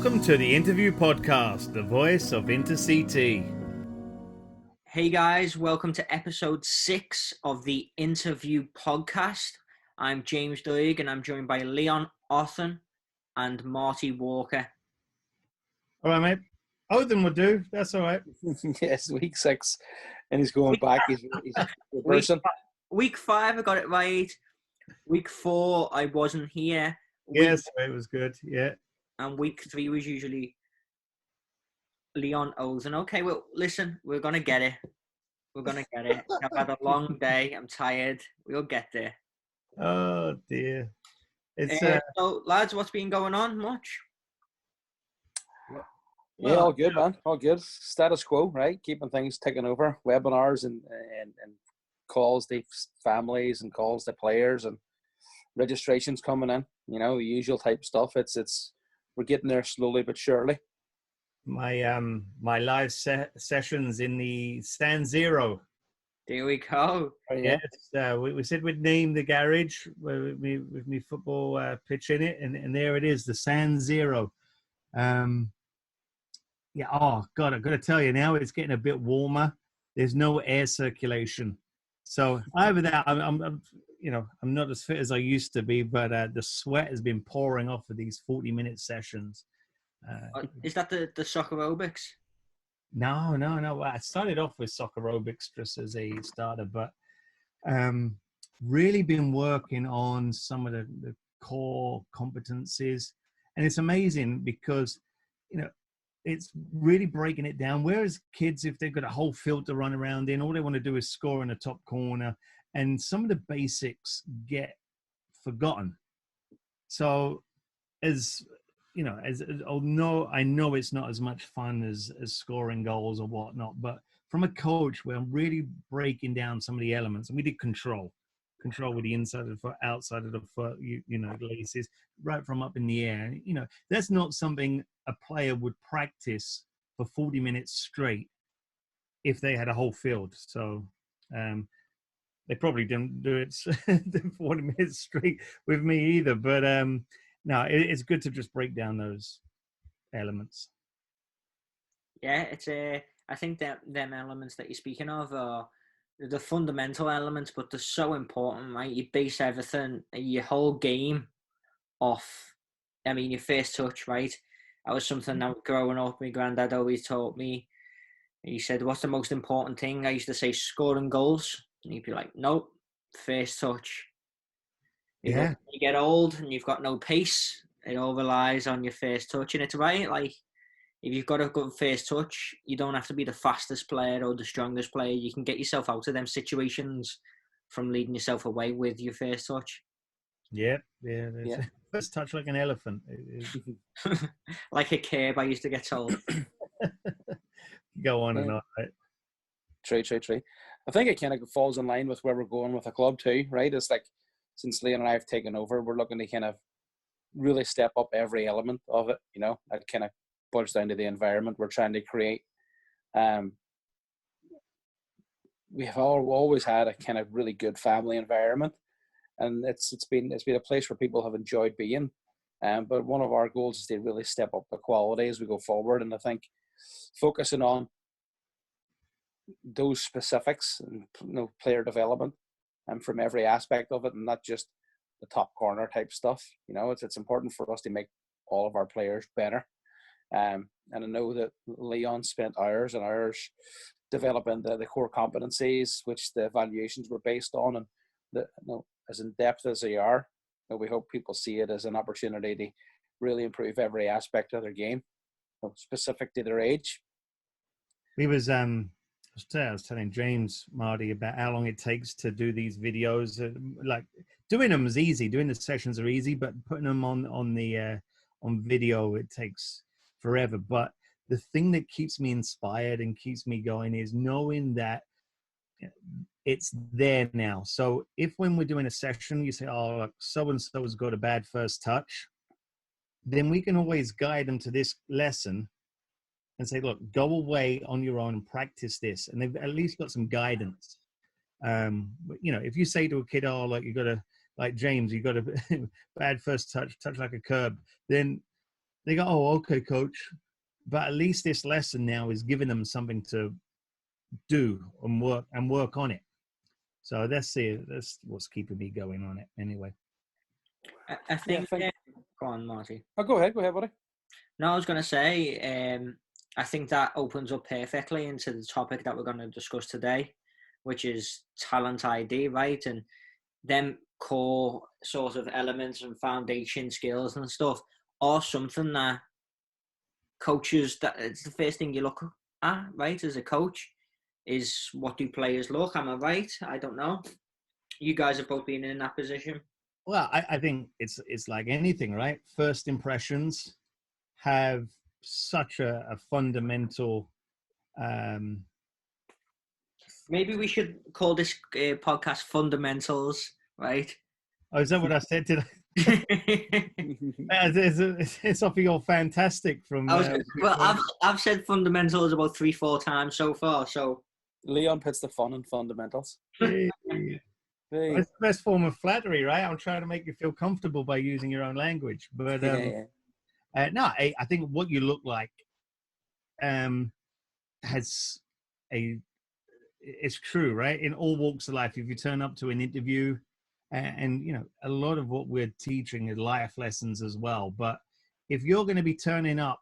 Welcome to the Interview Podcast, the voice of InterCT. Hey guys, welcome to episode 6 of the Interview Podcast. I'm James Doig and I'm joined by Leon Othen and Marty Walker. All right, mate. Othen will do. That's all right. Yes, week 6, and he's going back. He's reversing. Week 5, I got it right. Week 4, I wasn't here. Yes, it was good. Yeah. And week 3 was usually Leon Othen. Okay, well, listen, we're going to get it. We're going to get it. I've had a long day. I'm tired. We'll get there. Oh, dear. It's So, lads, what's been going on? Much? Yeah, all good, man. All good. Status quo, right? Keeping things ticking over. Webinars and calls to families and calls to players and registrations coming in. You know, the usual type stuff. It's we're getting there slowly but surely. my live sessions in the Stand Zero. There we go. Yes, we said we'd name the garage with me football pitch in it, and there it is, the Stand Zero. Yeah. Oh God, I've got to tell you now, it's getting a bit warmer. There's no air circulation, so either that, I'm not as fit as I used to be, but the sweat has been pouring off of these 40-minute sessions. Is that the soccer aerobics? No. I started off with soccer aerobics just as a starter, but really been working on some of the core competencies, and it's amazing because it's really breaking it down. Whereas kids, if they've got a whole field to run around in, all they want to do is score in the top corner, and some of the basics get forgotten. So although I know it's not as much fun as scoring goals or whatnot, but from a coach, we're really breaking down some of the elements. And we did control with the inside of the foot, outside of the foot, laces, right from up in the air. That's not something a player would practice for 40 minutes straight if they had a whole field. So they probably didn't do it 40 minutes straight with me either. But no, it's good to just break down those elements. Yeah, I think that them elements that you're speaking of are the fundamental elements, but they're so important, right? You base everything, your whole game off, your first touch, right? That was something that growing up, my granddad always taught me. He said, what's the most important thing? I used to say scoring goals. And he'd be like, nope, first touch. Yeah. When you get old and you've got no pace, it all relies on your first touch. And it's right, like, if you've got a good first touch, you don't have to be the fastest player or the strongest player. You can get yourself out of them situations from leading yourself away with your first touch. Yeah. First touch like an elephant. Like a curb, I used to get told. Go on and on, right? True. I think it kind of falls in line with where we're going with the club too, right? It's like, since Leon and I have taken over, we're looking to kind of really step up every element of it. That kind of boils down to the environment we're trying to create. We have always had a kind of really good family environment, and it's been a place where people have enjoyed being. But one of our goals is to really step up the quality as we go forward, and I think focusing on those specifics and player development and from every aspect of it, and not just the top corner type stuff. It's important for us to make all of our players better. And I know that Leon spent hours and hours developing the core competencies, which the evaluations were based on, and as in depth as they are, we hope people see it as an opportunity to really improve every aspect of their game, specific to their age. I was telling James, Marty, about how long it takes to do these videos. Like, doing them is easy. Doing the sessions are easy, but putting them on video, it takes forever. But the thing that keeps me inspired and keeps me going is knowing that it's there now. So if when we're doing a session, you say, oh, look, so-and-so has got a bad first touch, then we can always guide them to this lesson and say, look, go away on your own and practice this. And they've at least got some guidance. If you say to a kid, oh, like James, you got a bad first touch like a curb, then they go, oh, okay, coach. But at least this lesson now is giving them something to do and work on it. So that's what's keeping me going on it anyway. I think. Go on, Marty. Oh, go ahead, buddy. No, I was going to say, I think that opens up perfectly into the topic that we're going to discuss today, which is talent ID, right? And them core sort of elements and foundation skills and stuff are something that coaches, that it's the first thing you look at, right? As a coach, is what do players look? Am I right? I don't know. You guys have both been in that position. Well, I think it's like anything, right? First impressions have such a fundamental. Maybe we should call this podcast Fundamentals, right? Oh, is that what I said today? It's off your fantastic from. Well, I've said fundamentals about 3-4 times so far. So Leon puts the fun in fundamentals. Hey. It's the best form of flattery, right? I'm trying to make you feel comfortable by using your own language. But no, I think what you look like has it's true, right? In all walks of life, if you turn up to an interview, and you know, a lot of what we're teaching is life lessons as well. But if you're going to be turning up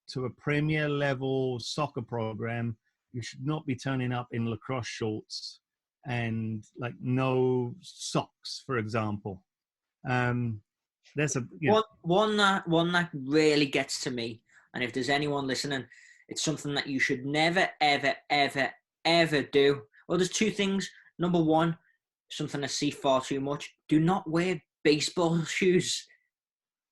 to a premier level soccer program, you should not be turning up in lacrosse shorts and like no socks, for example. There's one that really gets to me, and if there's anyone listening, it's something that you should never, ever, ever, ever do. Well, there's two things. Number one, something I see far too much: do not wear baseball shoes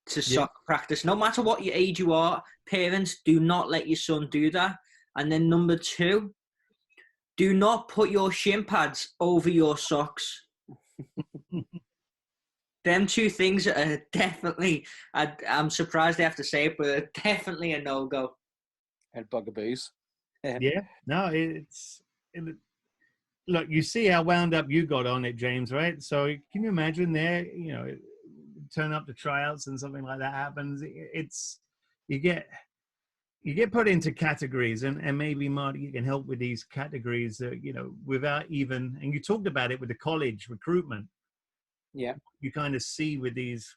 to soccer practice, no matter what your age you are. Parents, do not let your son do that. And then number two, do not put your shin pads over your socks. Them two things are definitely, I'm surprised they have to say it, but definitely a no-go. And bugaboos. Yeah, no, look, you see how wound up you got on it, James, right? So can you imagine there, you know, turn up to tryouts and something like that happens? You get put into categories, and maybe Marty, you can help with these categories, you know, without even, and you talked about it with the college recruitment. Yeah. You kind of see with these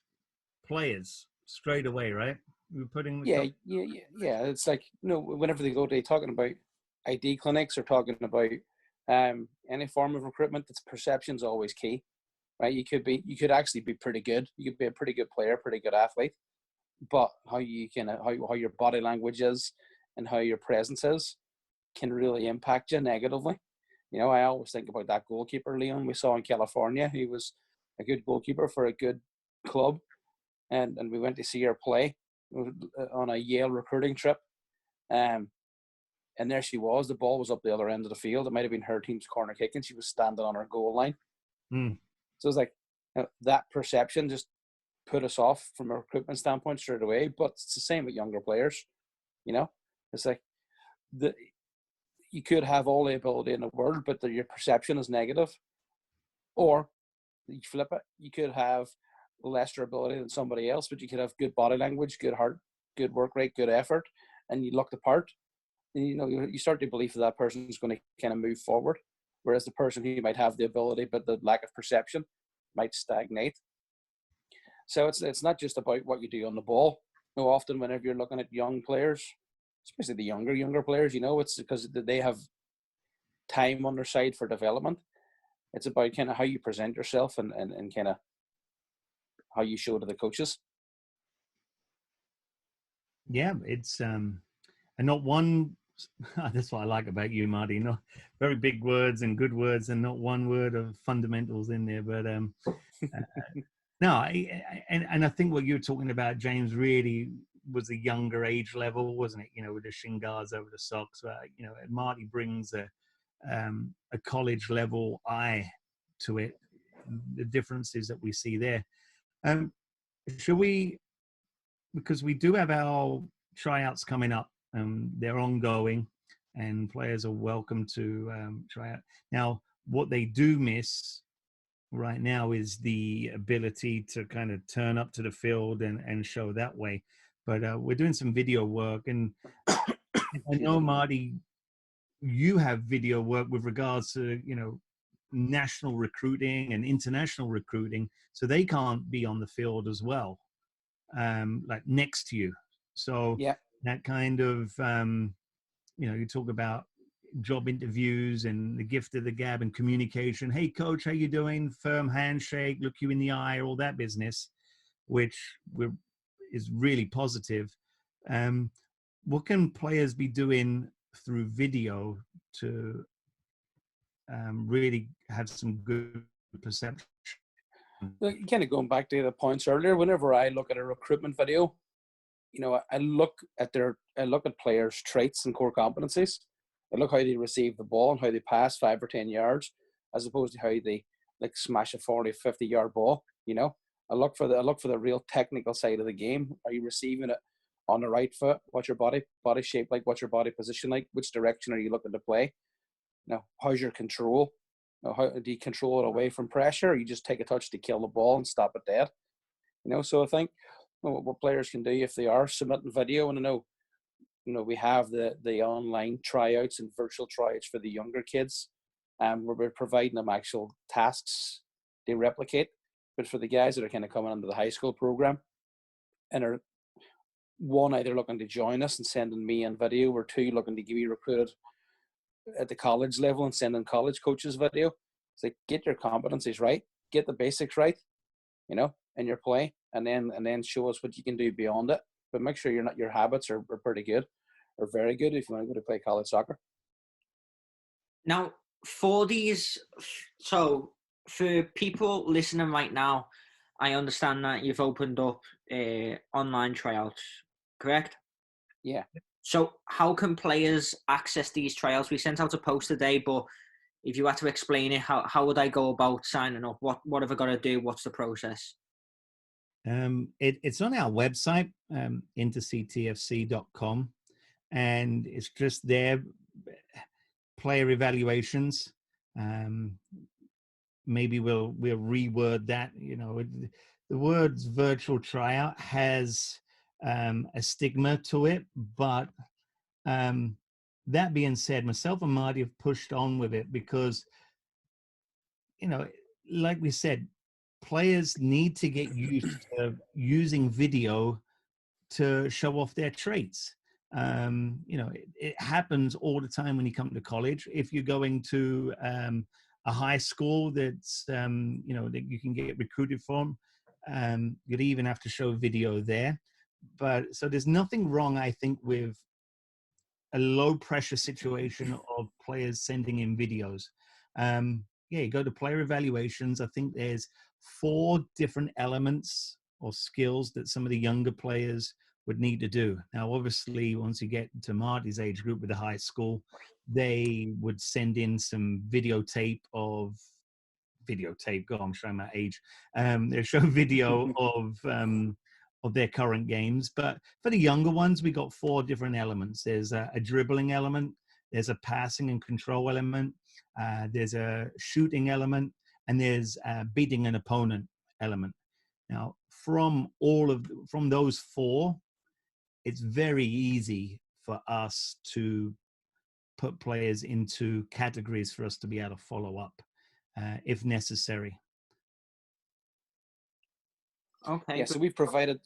players straight away, right? We're putting yeah. It's like, you know, whenever they go, they're talking about ID clinics or talking about any form of recruitment. It's perception's always key, right? You could actually be pretty good. You could be a pretty good player, pretty good athlete, but how your body language is and how your presence is can really impact you negatively. You know, I always think about that goalkeeper, Leon, we saw in California. He was a good goalkeeper for a good club, and we went to see her play on a Yale recruiting trip. And there she was. The ball was up the other end of the field. It might have been her team's corner kick, and she was standing on her goal line. So it's like, you know, that perception just put us off from a recruitment standpoint straight away. But it's the same with younger players. You know, it's like you could have all the ability in the world, but your perception is negative. Or you flip it, you could have lesser ability than somebody else, but you could have good body language, good heart, good work rate, good effort, and you look the part. And, you know, you start to believe that person is going to kind of move forward, whereas the person who might have the ability but the lack of perception might stagnate. So it's not just about what you do on the ball. You know, often whenever you're looking at young players, especially the younger players, you know, it's because they have time on their side for development. It's about kind of how you present yourself and kind of how you show to the coaches. Yeah, it's and not one. That's what I like about you, Marty. Not very big words and good words, and not one word of fundamentals in there. But no, and I think what you were talking about, James, really was a younger age level, wasn't it? You know, with the shin guards over the socks. You know, Marty brings a college level eye to it. The differences that we see there. Shall we? Because we do have our tryouts coming up. They're ongoing, and players are welcome to try out. Now, what they do miss right now is the ability to kind of turn up to the field and show that way. but we're doing some video work. And I know, Marty, you have video work with regards to, national recruiting and international recruiting, so they can't be on the field as well, like next to you. So Yeah. that kind of, you talk about job interviews and the gift of the gab and communication. Hey, coach, how you doing? Firm handshake, look you in the eye, all that business, which is really positive. What can players be doing through video to really have some good perception? Kind of going back to the points earlier, whenever I look at a recruitment video, I look at players' traits and core competencies. I look how they receive the ball and how they pass 5 or 10 yards, as opposed to how they like smash a 40, 50-yard ball. I look for the real technical side of the game. Are you receiving it on the right foot? What's your body shape like? What's your body position like? Which direction are you looking to play? How's your control? How do you control it away from pressure, or you just take a touch to kill the ball and stop it dead? So I think what players can do if they are submitting video, and I know, we have the online tryouts and virtual tryouts for the younger kids, where we're providing them actual tasks they replicate. But for the guys that are kind of coming into the high school program and are one, either looking to join us and sending me in video, or two, looking to be recruited at the college level and sending college coaches video, it's like, get your competencies right, get the basics right, in your play, and then show us what you can do beyond it. But make sure your habits are pretty good or very good if you want to go to play college soccer. Now, for people listening right now, I understand that you've opened up online tryouts, correct? Yeah. So how can players access these tryouts? We sent out a post today, but if you had to explain it, how would I go about signing up? What have I got to do? What's the process? It's on our website, interctfc.com, and it's just there, player evaluations. Maybe we'll reword that. The words virtual tryout has a stigma to it, but that being said, myself and Marty have pushed on with it because, like we said, players need to get used to using video to show off their traits. It happens all the time when you come to college. If you're going to a high school that's, that you can get recruited from, you'd even have to show video there. But so there's nothing wrong, I think, with a low pressure situation of players sending in videos. You go to player evaluations. I think there's 4 different elements or skills that some of the younger players would need to do. Now, obviously, once you get to Marty's age group with the high school, they would send in some videotape. God, I'm showing my age. They show video of their current games. But for the younger ones, we got 4 different elements. There's a dribbling element, there's a passing and control element, there's a shooting element, and there's a beating an opponent element. Now, from those 4, it's very easy for us to put players into categories for us to be able to follow up if necessary. Okay. Yeah, so we provided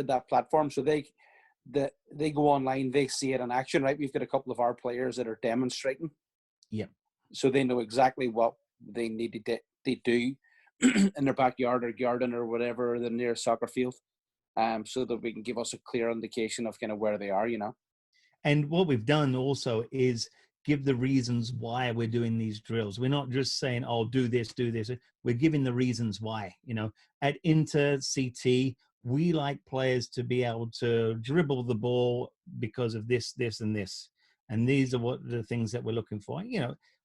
that platform, so they go online, they see it in action, right? We've got a couple of our players that are demonstrating. Yeah. So they know exactly what they need to do in their backyard or garden or whatever, the nearest soccer field, so that we can give us a clear indication of kind of where they are, And what we've done also is give the reasons why we're doing these drills. We're not just saying, "Oh, do this, do this." We're giving the reasons why. At InterCT, we like players to be able to dribble the ball because of this, this, and this. And these are what the things that we're looking for.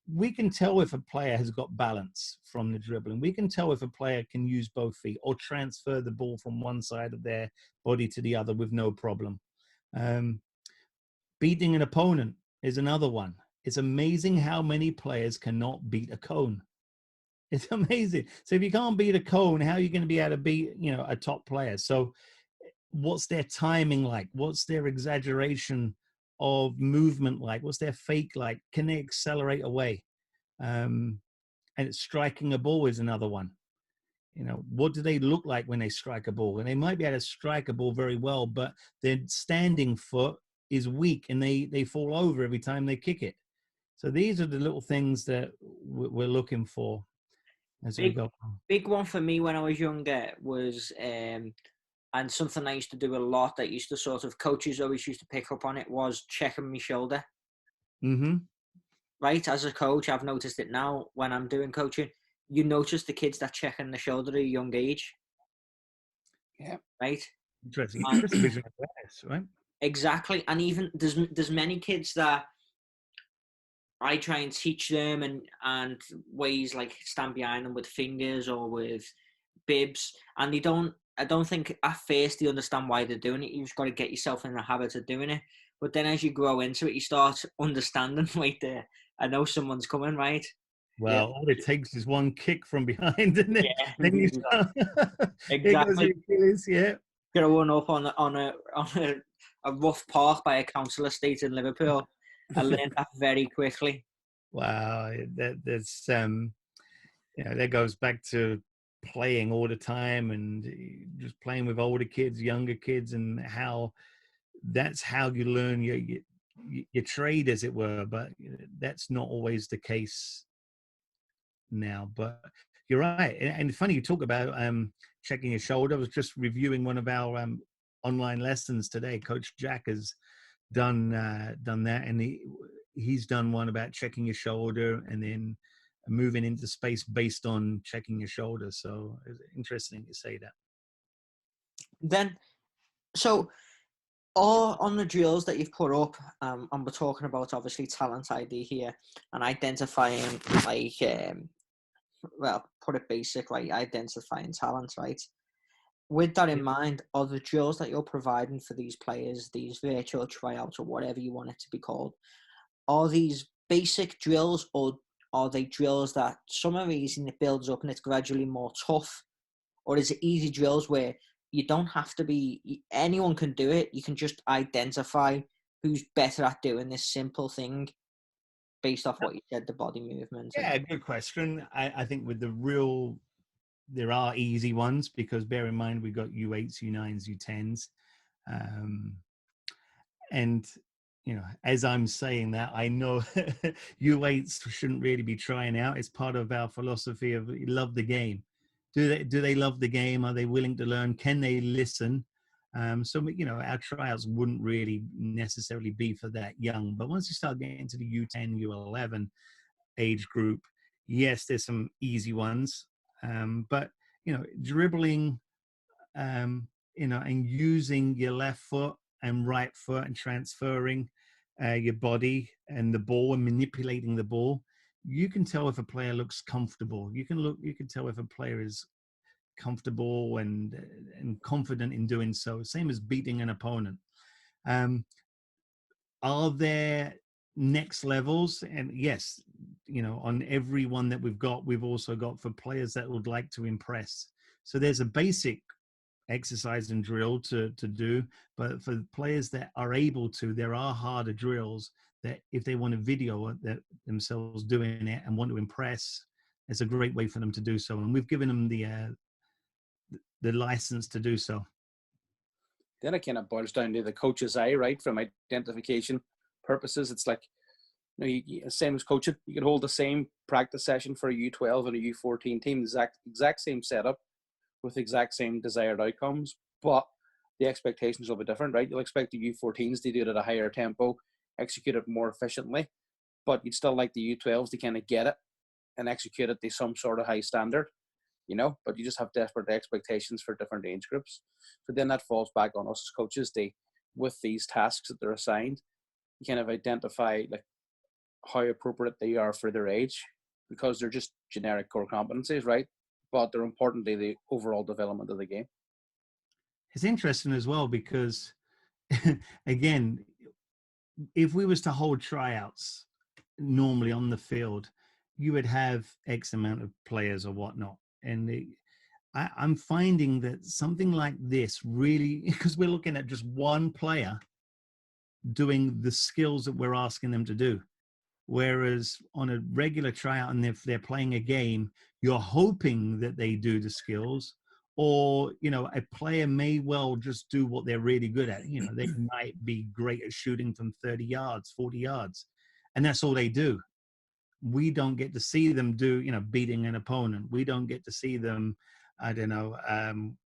We can tell if a player has got balance from the dribbling. We can tell if a player can use both feet or transfer the ball from one side of their body to the other with no problem. Beating an opponent is another one. It's amazing how many players cannot beat a cone. It's amazing. So if you can't beat a cone, how are you going to be able to beat, a top player? So what's their timing like? What's their exaggeration of movement like? What's their fake like? Can they accelerate away? And it's striking a ball is another one. You know, what do they look like when they strike a ball? And they might be able to strike a ball very well, but their standing foot is weak and they fall over every time they kick it. So these are the little things that we're looking for as we Big, go. big one for me when I was younger was, and something I used to do a lot that used to sort of, coaches always used to pick up on it, was checking my shoulder. Mm-hmm. Right, as a coach, I've noticed it now when I'm doing coaching. You notice the kids that check in the shoulder at a young age. Yeah. Right. Interesting. And Just visual awareness, right? exactly, and even there's many kids that I try and teach them and ways like stand behind them with fingers or with bibs, and they don't. I don't think at first they understand why they're doing it. You've just got to get yourself in the habit of doing it. But then as you grow into it, you start understanding. Wait there, I know someone's coming, right? Yeah. Well, all it takes is one kick from behind, and then you Yeah, start. Here goes exactly. your Achilles, yeah. Growing up on a rough park by a council estate in Liverpool, I learned that very quickly. Wow, that's you know, that goes back to playing all the time and just playing with older kids, younger kids, and how that's how you learn your trade, as it were. But that's not always the case now. But you're right, and funny you talk about checking your shoulder. I was just reviewing one of our online lessons today. Coach Jack has done that, and he's done one about checking your shoulder and then moving into space based on checking your shoulder. So it's interesting to say that. Then, so all on the drills that you've put up, and we're talking about obviously talent ID here and identifying like, well, put it basic, right? Identifying talent, right? With that in mind, are the drills that you're providing for these players, these virtual tryouts or whatever you want it to be called, are these basic drills, or are they drills that some are easy and it builds up and it's gradually more tough? Or is it easy drills where you don't have to be, anyone can do it, you can just identify who's better at doing this simple thing based off what you said, the body movement? Yeah, good question. I think with the real, there are easy ones because bear in mind we've got U8s, U9s, U10s. And you know, as I'm saying that, I know U8s shouldn't really be trying out. It's part of our philosophy of love the game. Do they love the game? Are they willing to learn? Can they listen? So you know, our tryouts wouldn't really necessarily be for that young. But once you start getting to the U10, U11 age group, yes, there's some easy ones. But you know, dribbling, you know, and using your left foot and right foot and transferring your body and the ball and manipulating the ball, you can tell if a player looks comfortable. You can tell if a player is comfortable and confident in doing so. Same as beating an opponent. Um, are there next levels? And yes, you know, on every one that we've also got for players that would like to impress. So there's a basic exercise and drill to do, but for players that are able to, there are harder drills that if they want to video that themselves doing it and want to impress, it's a great way for them to do so, and we've given them the license to do so. Then it kind of boils down to the coach's eye, right? From identification purposes, it's like, you know, same as coaching. You can hold the same practice session for a U12 and a U14 team, exact same setup with exact same desired outcomes, but the expectations will be different, right? You'll expect the U14s to do it at a higher tempo, execute it more efficiently, but you'd still like the U12s to kind of get it and execute it to some sort of high standard, you know, but you just have different expectations for different age groups. So then that falls back on us as coaches. With these tasks that they're assigned, you kind of identify like how appropriate they are for their age, because they're just generic core competencies, right? But they're important to the overall development of the game. It's interesting as well because again, if we was to hold tryouts normally on the field, you would have X amount of players or whatnot, and I'm finding that something like this really, because we're looking at just one player doing the skills that we're asking them to do. Whereas on a regular tryout, and if they're playing a game, you're hoping that they do the skills, or a player may well just do what they're really good at. They might be great at shooting from 30 yards, 40 yards, and that's all they do. We don't get to see them do, beating an opponent. We don't get to see them, I don't know,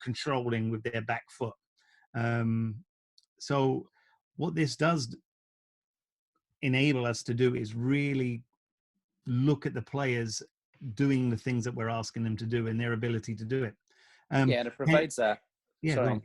controlling with their back foot. So what this does enable us to do is really look at the players doing the things that we're asking them to do and their ability to do it. And it provides that. Yeah,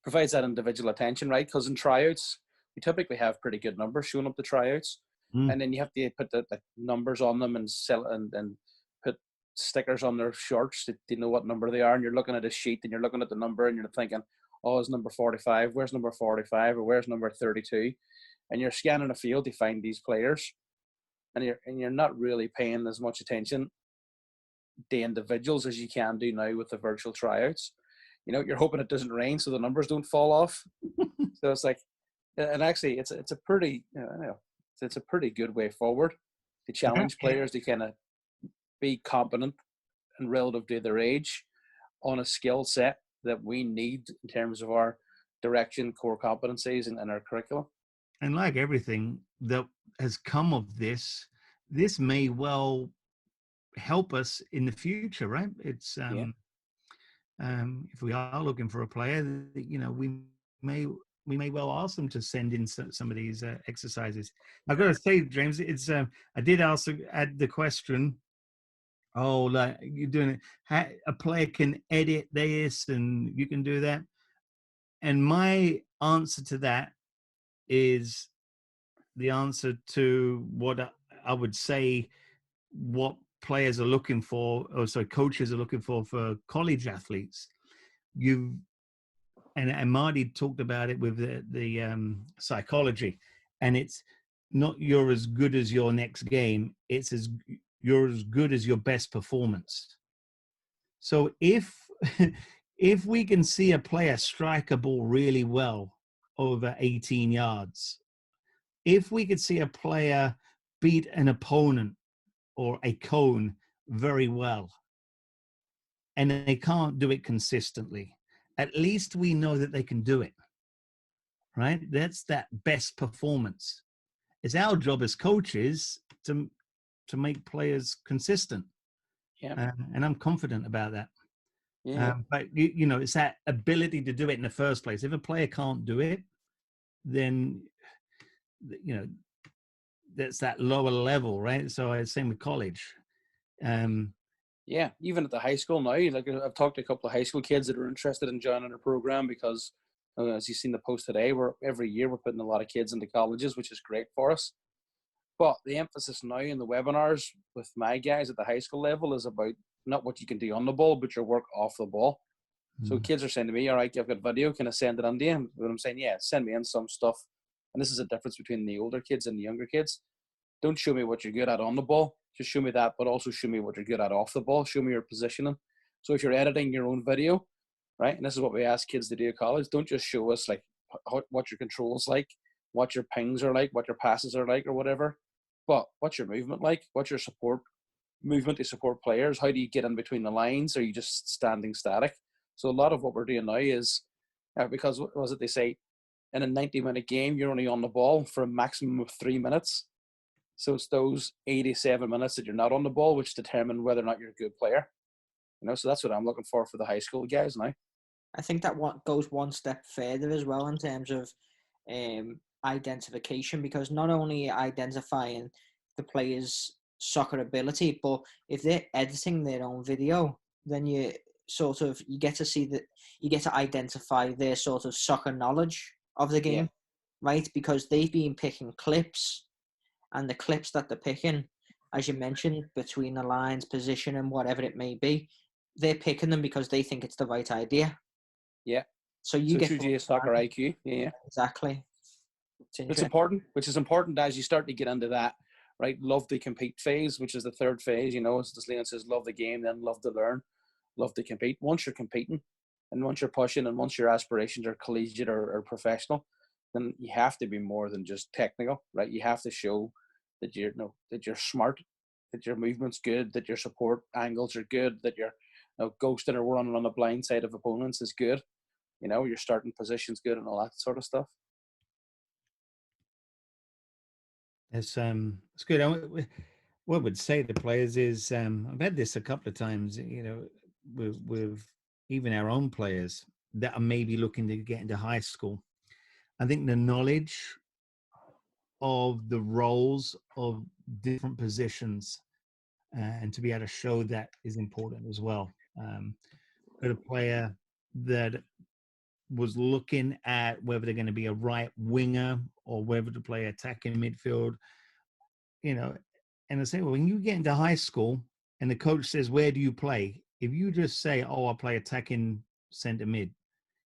provides that individual attention, right? Because in tryouts, we typically have pretty good numbers showing up the tryouts, and then you have to put the numbers on them and sell and put stickers on their shorts that you know what number they are. And you're looking at a sheet and you're looking at the number and you're thinking, oh, it's number 45. Where's number 45? Or where's number 32? And you're scanning a field to find these players, and you're not really paying as much attention to individuals as you can do now with the virtual tryouts. You're hoping it doesn't rain so the numbers don't fall off. So it's like, and actually, it's a pretty it's a pretty good way forward to challenge players to kind of be competent and relative to their age on a skill set that we need in terms of our direction, core competencies, and our curriculum. And like everything that has come of this may well help us in the future, right? It's if we are looking for a player, we may well ask them to send in some of these exercises. I've got to say, James, it's I did also add the question. Oh, like you're doing it. A player can edit this, and you can do that. And my answer to that is the answer to what I would say what players are looking for, or sorry, coaches are looking for college athletes. And Marty talked about it with the psychology, and it's not you're as good as your next game. It's you're as good as your best performance. So if if we can see a player strike a ball really well over 18 yards, if we could see a player beat an opponent or a cone very well, and they can't do it consistently, at least we know that they can do it, right? That's that best performance. It's our job as coaches to make players consistent. Yeah. And I'm confident about that. Yeah. But, it's that ability to do it in the first place. If a player can't do it, then, that's that lower level, right? So I same with college. Yeah, even at the high school now, like I've talked to a couple of high school kids that are interested in joining our program because, as you've seen the post today, every year we're putting a lot of kids into colleges, which is great for us. But the emphasis now in the webinars with my guys at the high school level is about not what you can do on the ball, but your work off the ball. So kids are saying to me, all right, I've got video, can I send it on to you? But I'm saying, yeah, send me in some stuff. And this is a difference between the older kids and the younger kids. Don't show me what you're good at on the ball. Just show me that, but also show me what you're good at off the ball. Show me your positioning. So if you're editing your own video, right, and this is what we ask kids to do at college, don't just show us like what your control's like, what your pings are like, what your passes are like or whatever, but what's your movement like? What's your support movement to support players? How do you get in between the lines? Are you just standing static? So a lot of what we're doing now is, because what was it they say, in a 90-minute game, you're only on the ball for a maximum of 3 minutes. So it's those 87 minutes that you're not on the ball, which determine whether or not you're a good player. So that's what I'm looking for the high school guys now. I think that goes one step further as well in terms of identification, because not only identifying the player's soccer ability, but if they're editing their own video, then you get to see that, you get to identify their sort of soccer knowledge of the game, right? Because they've been picking clips, and the clips that they're picking, as you mentioned, between the lines, position, and whatever it may be, they're picking them because they think it's the right idea. Yeah. So you get to soccer IQ. Yeah. Exactly. It's important, which is important as you start to get into that, right? Love to compete phase, which is the third phase. As Leon says, love the game, then love to learn. love to compete. Once you're competing, and once you're pushing, and once your aspirations are collegiate or professional, then you have to be more than just technical, right? You have to show that that you're smart, that your movement's good, that your support angles are good, that your ghosting or running on the blind side of opponents is good. Your starting position's good and all that sort of stuff. It's good. What I would say to players is, I've had this a couple of times, with even our own players that are maybe looking to get into high school. I think the knowledge of the roles of different positions, and to be able to show that is important as well. Got a player that was looking at whether they're going to be a right winger or whether to play attacking midfield, and I say, well, when you get into high school and the coach says, where do you play? If you just say, oh, I play attacking center mid,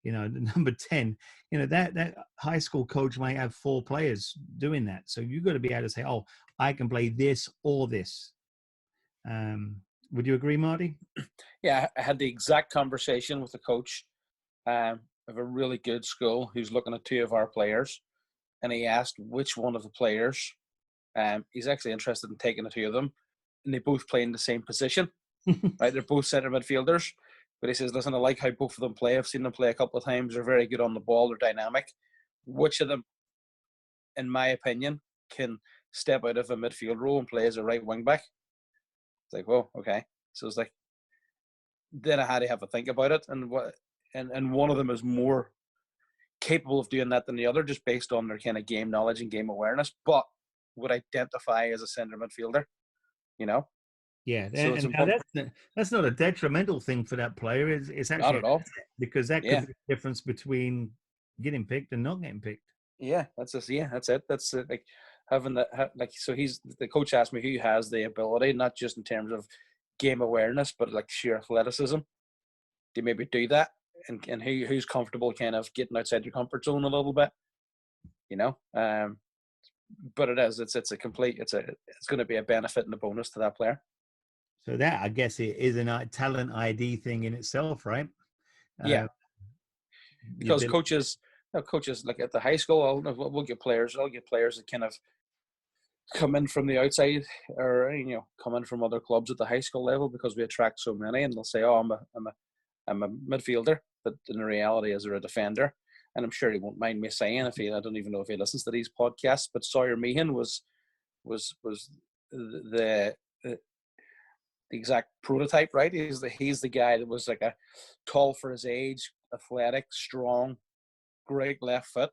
the number 10, that high school coach might have 4 players doing that. So you've got to be able to say, oh, I can play this or this. Would you agree, Marty? Yeah, I had the exact conversation with the coach of a really good school who's looking at 2 of our players, and he asked which one of the players he's actually interested in taking the 2 of them, and they both play in the same position. Right, they're both centre midfielders, but he says, listen, I like how both of them play. I've seen them play a couple of times. They're very good on the ball. They're dynamic. Which of them, in my opinion, can step out of a midfield role and play as a right wing back? It's like, well, okay. So it's like, then I had to have a think about it, and one of them is more capable of doing that than the other, just based on their kind of game knowledge and game awareness, but would identify as a centre midfielder. Yeah, so and now that's not a detrimental thing for that player. It's actually not at all, because that could be the difference between getting picked and not getting picked. Yeah, that's it. That's it. Like having that. So the coach asked me who has the ability, not just in terms of game awareness, but like sheer athleticism to maybe do that, and who's comfortable kind of getting outside your comfort zone a little bit. But it's going to be a benefit and a bonus to that player. So that, I guess, it is a talent ID thing in itself, right? Yeah. Because coaches like at the high school, I'll get players that kind of come in from the outside, or come in from other clubs at the high school level, because we attract so many, and they'll say, oh, I'm a midfielder, but in reality is they're a defender. And I'm sure he won't mind me saying, I don't even know if he listens to these podcasts, but Sawyer Meehan was the exact prototype, right? He's the guy that was like a tall for his age, athletic, strong, great left foot.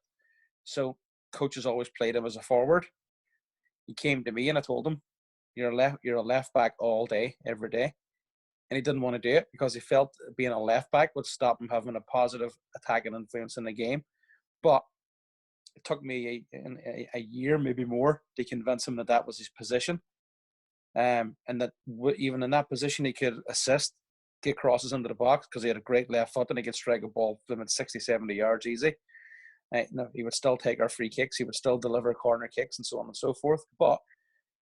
So coaches always played him as a forward. He came to me and I told him, you're a left back all day, every day. And he didn't want to do it because he felt being a left back would stop him having a positive attacking influence in the game. But it took me a year, maybe more, to convince him that was his position. And that even in that position, he could assist, get crosses into the box, because he had a great left foot and he could strike a ball from 60, 70 yards easy. He would still take our free kicks. He would still deliver corner kicks and so on and so forth. But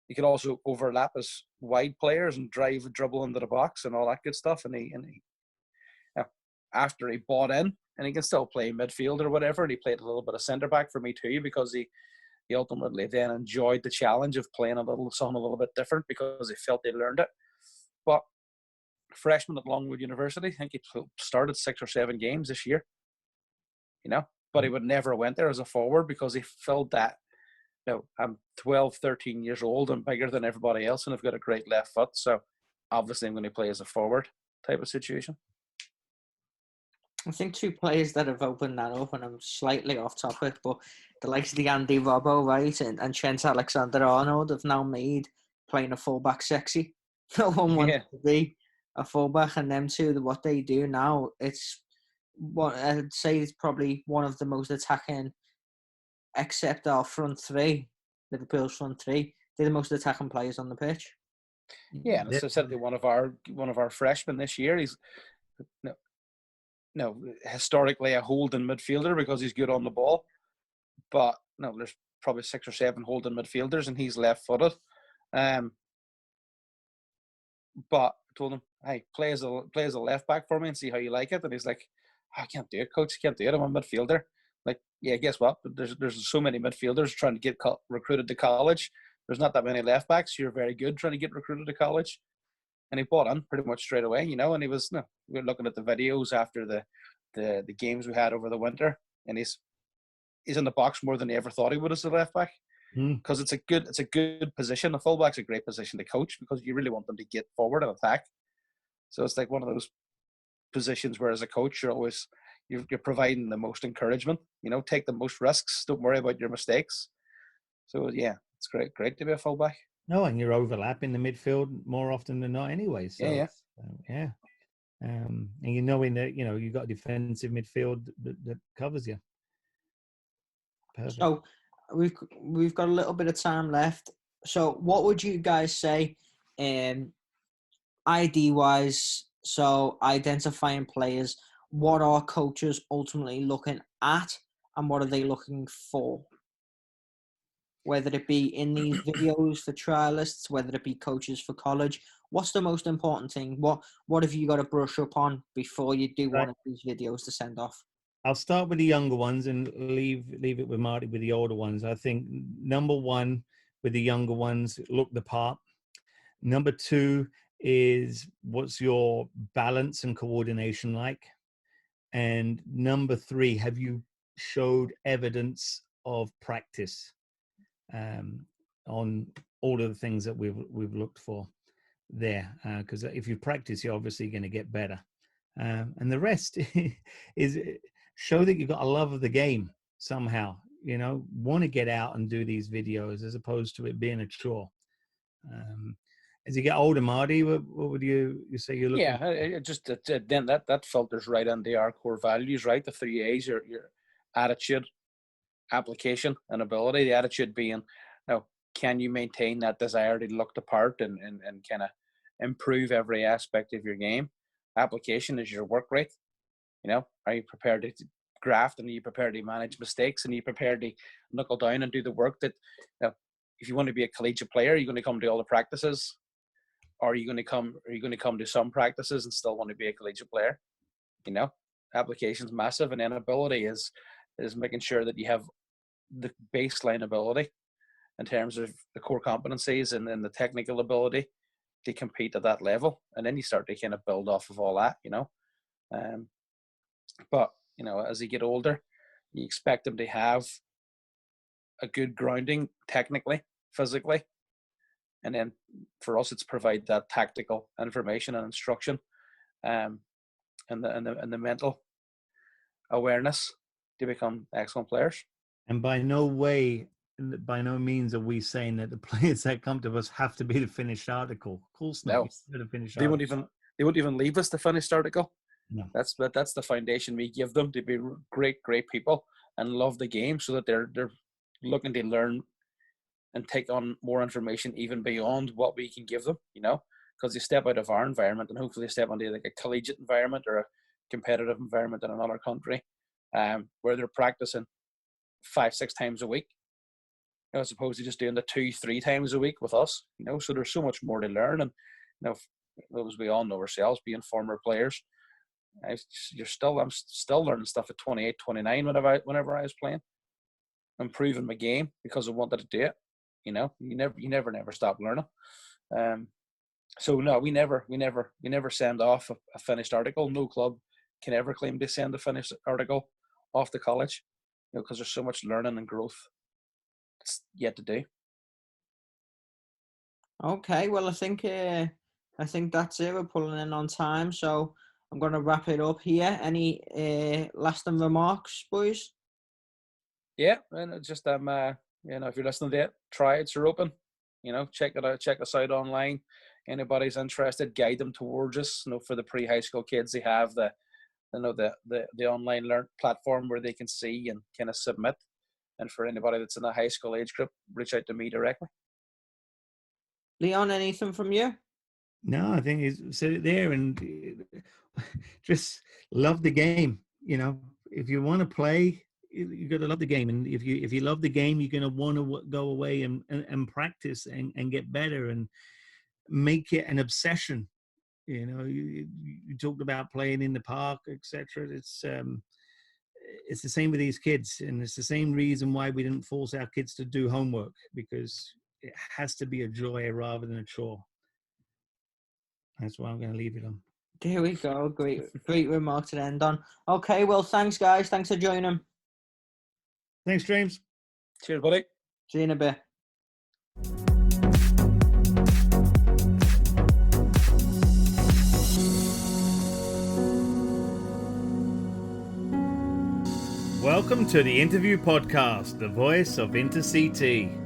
he could also overlap as wide players and dribble into the box and all that good stuff. And he after he bought in, and he can still play midfield or whatever, and he played a little bit of centre back for me too, because he ultimately then enjoyed the challenge of playing something a little bit different, because he felt he learned it. But freshman at Longwood University, I think he started 6 or 7 games this year, but he would never went there as a forward, because he felt that, I'm 12, 13 years old, I'm bigger than everybody else, and I've got a great left foot, so obviously I'm going to play as a forward type of situation. I think 2 players that have opened that up, and I'm slightly off topic, but the likes of the Andy Robbo, right, and Trent Alexander-Arnold have now made playing a fullback sexy. No one wants to be a fullback, and them two, what they do now, it's what I'd say is probably one of the most attacking, except our front 3, Liverpool's front 3. They're the most attacking players on the pitch. Yeah, and it's certainly one of our freshmen this year. He's historically a holding midfielder because he's good on the ball, but there's probably 6 or 7 holding midfielders, and he's left-footed. But told him, "Hey, play as a left back for me and see how you like it." And he's like, "I can't do it, coach. I can't do it. I'm a midfielder." Like, yeah, guess what? There's so many midfielders trying to get recruited to college. There's not that many left backs. You're very good trying to get recruited to college. And he bought in pretty much straight away, And he was, we were looking at the videos after the games we had over the winter, and he's in the box more than he ever thought he would as a left back. Because it's a good position. The fullback's a great position to coach because you really want them to get forward and attack. So it's like one of those positions where as a coach you're providing the most encouragement. Take the most risks. Don't worry about your mistakes. So yeah, it's great to be a fullback. No, and you're overlapping the midfield more often than not, anyway. So yeah. And knowing that you've got a defensive midfield that covers you. Perfect. So we've got a little bit of time left. So what would you guys say, ID wise? So identifying players, what are coaches ultimately looking at, and what are they looking for? Whether it be in these videos for trialists, whether it be coaches for college, what's the most important thing? What have you got to brush up on before you do one of these videos to send off? I'll start with the younger ones and leave it with Marty with the older ones. I think number one with the younger ones, look the part. Number two is what's your balance and coordination like? And number three, have you showed evidence of practice on all of the things that we've looked for there? Because if you practice, you're obviously going to get better. And the rest is show that you've got a love of the game somehow. Want to get out and do these videos as opposed to it being a chore. As you get older, Marty, what would you say you're looking for? Yeah, then that filters right into our core values, right? The 3 A's, your attitude, application, and ability. The attitude being, can you maintain that desire to look the part and kind of improve every aspect of your game? Application is your work rate. Are you prepared to graft, and are you prepared to manage mistakes, and are you prepared to knuckle down and do the work that, if you want to be a collegiate player, are you going to come to all the practices? Or are you going to come to some practices and still want to be a collegiate player? Application's massive, and then ability is making sure that you have the baseline ability in terms of the core competencies and the technical ability to compete at that level, and then you start to kind of build off of all that. But as you get older, you expect them to have a good grounding technically, physically. And then for us, it's provide that tactical information and instruction, and the mental awareness to become excellent players. And by no means are we saying that the players that come to us have to be the finished article. Of course not. No, they won't even leave us the finished article. No. That's the foundation we give them to be great people and love the game, so that they're looking to learn and take on more information even beyond what we can give them, because they step out of our environment and hopefully step into like a collegiate environment or a competitive environment in another country, where they're practicing 5-6 times a week, as opposed to just doing the 2-3 times a week with us, so there's so much more to learn. And, as we all know ourselves, being former players, I'm still learning stuff at 28, 29 whenever I was playing, improving my game because I wanted to do it. You never stop learning. So no, we never send off a finished article. No club can ever claim to send a finished article off to college, because there's so much learning and growth that's yet to do. Okay, well, I think that's it. We're pulling in on time, so I'm going to wrap it up here. Any lasting remarks, boys? Yeah, and just if you're listening to it, tryouts are open. Check it out. Check us out online. Anybody's interested, guide them towards us. For the pre-high school kids, they have the online learn platform where they can see and kind of submit. And for anybody that's in the high school age group, reach out to me directly. Leon, anything from you? No, I think he's said it there, and just love the game. If you want to play, you got to love the game, and if you love the game, you're going to want to go away and practice and get better and make it an obsession. You know, you talked about playing in the park, etc. It's the same with these kids, and it's the same reason why we didn't force our kids to do homework, because it has to be a joy rather than a chore. That's why I'm going to leave it on. There we go. Great remark to end on. Okay, well, thanks, guys. Thanks for joining. Thanks, James. Cheers, buddy. See you in a bit. Welcome to the Interview Podcast, the voice of InterCT.